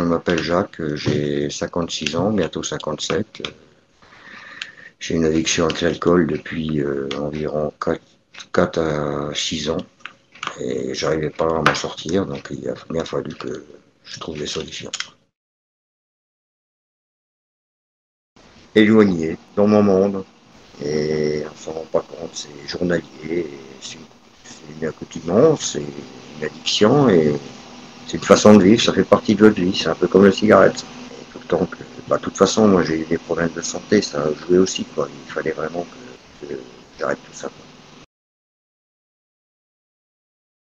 m'appelle Jacques, j'ai 56 ans, bientôt 57. J'ai une addiction avec l'alcool depuis environ 4 à 6 ans et j'arrivais pas à m'en sortir, donc il a bien fallu que je trouve des solutions. Éloigné, dans mon monde, et on s'en rend pas compte, c'est journalier, et c'est une accoutumance, c'est une addiction et c'est une façon de vivre, ça fait partie de votre vie, c'est un peu comme la cigarette. Tout le temps que, de toute façon, moi j'ai eu des problèmes de santé, ça a joué aussi, quoi. Il fallait vraiment que j'arrête tout ça.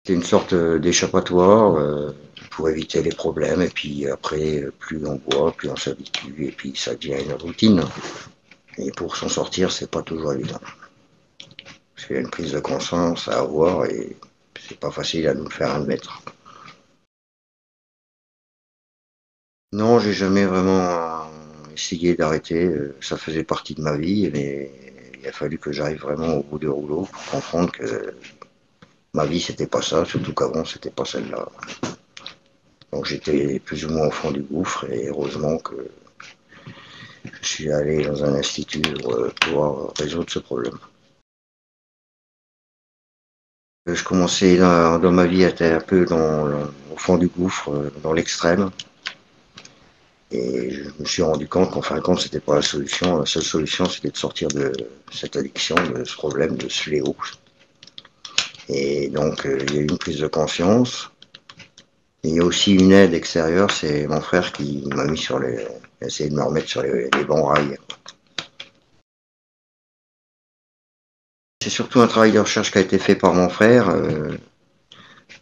C'est une sorte d'échappatoire pour éviter les problèmes, et puis après, plus on boit, plus on s'habitue, et puis ça devient une routine. Et pour s'en sortir, c'est pas toujours évident. Parce qu'il y a une prise de conscience à avoir, et c'est pas facile à nous faire admettre. Non, j'ai jamais vraiment essayé d'arrêter. Ça faisait partie de ma vie, mais il a fallu que j'arrive vraiment au bout du rouleau pour comprendre que ma vie c'était pas ça, surtout qu'avant c'était pas celle-là. Donc j'étais plus ou moins au fond du gouffre et heureusement que je suis allé dans un institut pour pouvoir résoudre ce problème. Je commençais dans ma vie à être un peu au fond du gouffre, dans l'extrême. Et je me suis rendu compte qu'en fin de compte, c'était pas la solution. La seule solution, c'était de sortir de cette addiction, de ce problème, de ce fléau. Et donc, il y a eu une prise de conscience. Et il y a aussi une aide extérieure, c'est mon frère qui m'a mis essayé de me remettre sur les bons rails. C'est surtout un travail de recherche qui a été fait par mon frère,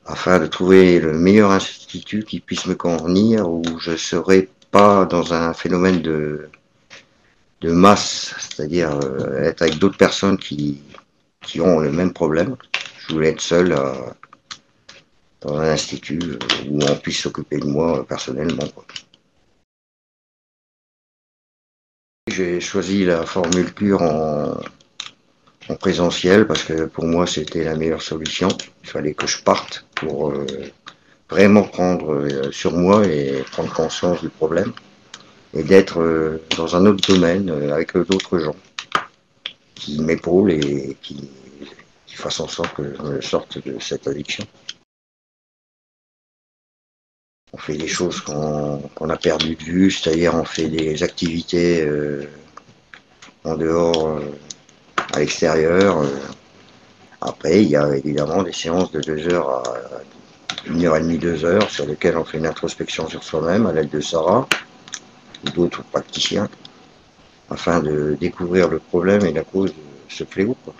afin de trouver le meilleur institut qui puisse me convenir, où je ne serais pas dans un phénomène de masse, c'est-à-dire être avec d'autres personnes qui ont le même problème. Je voulais être seul dans un institut où on puisse s'occuper de moi personnellement, quoi. J'ai choisi la formule pure en présentiel parce que pour moi c'était la meilleure solution. Il fallait que je parte pour vraiment prendre sur moi et prendre conscience du problème et d'être dans un autre domaine avec d'autres gens qui m'épaulent et qui fassent en sorte que je me sorte de cette addiction. On fait des choses qu'on a perdu de vue, c'est-à-dire on fait des activités en dehors, à l'extérieur. Après, il y a évidemment des séances de 2 heures à 1 heure et demie, 2 heures, sur lesquelles on fait une introspection sur soi-même à l'aide de Sarah ou d'autres praticiens, afin de découvrir le problème et la cause de ce fléau, quoi.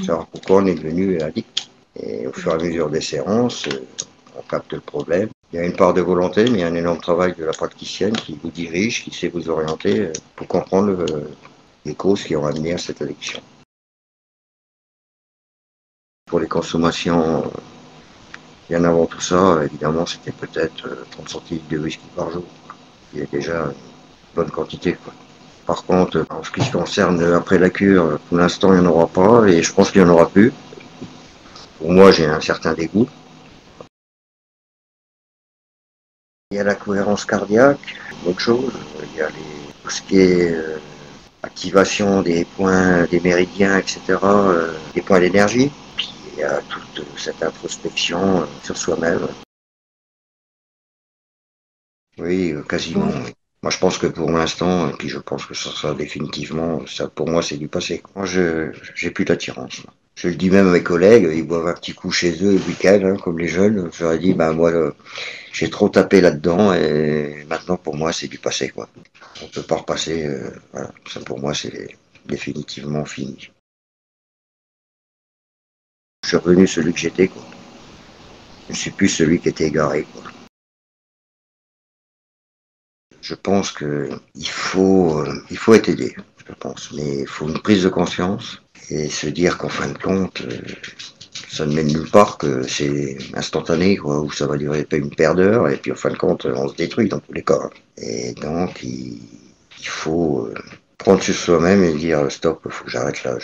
Savoir pourquoi on est devenu addict. Et au fur et à mesure des séances, on capte le problème. Il y a une part de volonté, mais il y a un énorme travail de la praticienne qui vous dirige, qui sait vous orienter pour comprendre les causes qui ont amené à cette addiction. Pour les consommations, bien avant tout ça, évidemment, c'était peut-être 30 centilitres de whisky par jour. Il y a déjà une bonne quantité, quoi. Par contre, en ce qui se concerne après la cure, pour l'instant, il n'y en aura pas et je pense qu'il n'y en aura plus. Pour moi, j'ai un certain dégoût. Il y a la cohérence cardiaque, autre chose. Il y a tout ce qui est activation des points, des méridiens, etc., des points d'énergie. Puis il y a toute cette introspection sur soi-même. Oui, quasiment. Oui. Moi, je pense que pour l'instant, et puis je pense que ça sera définitivement, ça pour moi, c'est du passé. Moi, j'ai plus d'attirance. Je le dis même à mes collègues, ils boivent un petit coup chez eux le week-end, hein, comme les jeunes. Je leur ai dit, ben moi, j'ai trop tapé là-dedans et maintenant, pour moi, c'est du passé, quoi. On peut pas repasser. Voilà. Ça, pour moi, c'est définitivement fini. Je suis revenu celui que j'étais, quoi. Je suis plus celui qui était égaré, quoi. Je pense que il faut être aidé, je pense, mais il faut une prise de conscience et se dire qu'en fin de compte, ça ne mène nulle part, que c'est instantané, quoi, où ça va durer pas une paire d'heures et puis en fin de compte, on se détruit dans tous les cas. Et donc, il faut prendre sur soi-même et dire stop, il faut que j'arrête là,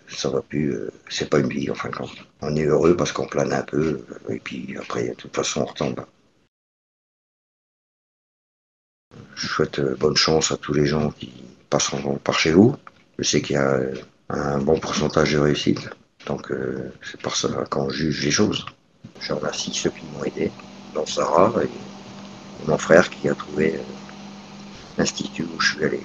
ça va plus, c'est pas une vie en fin de compte. On est heureux parce qu'on plane un peu et puis après, de toute façon, on retombe. Je souhaite bonne chance à tous les gens qui passeront par chez vous. Je sais qu'il y a un bon pourcentage de réussite, donc c'est par ça qu'on juge les choses. Je remercie ceux qui m'ont aidé, dont Sarah et mon frère qui a trouvé l'institut où je suis allé.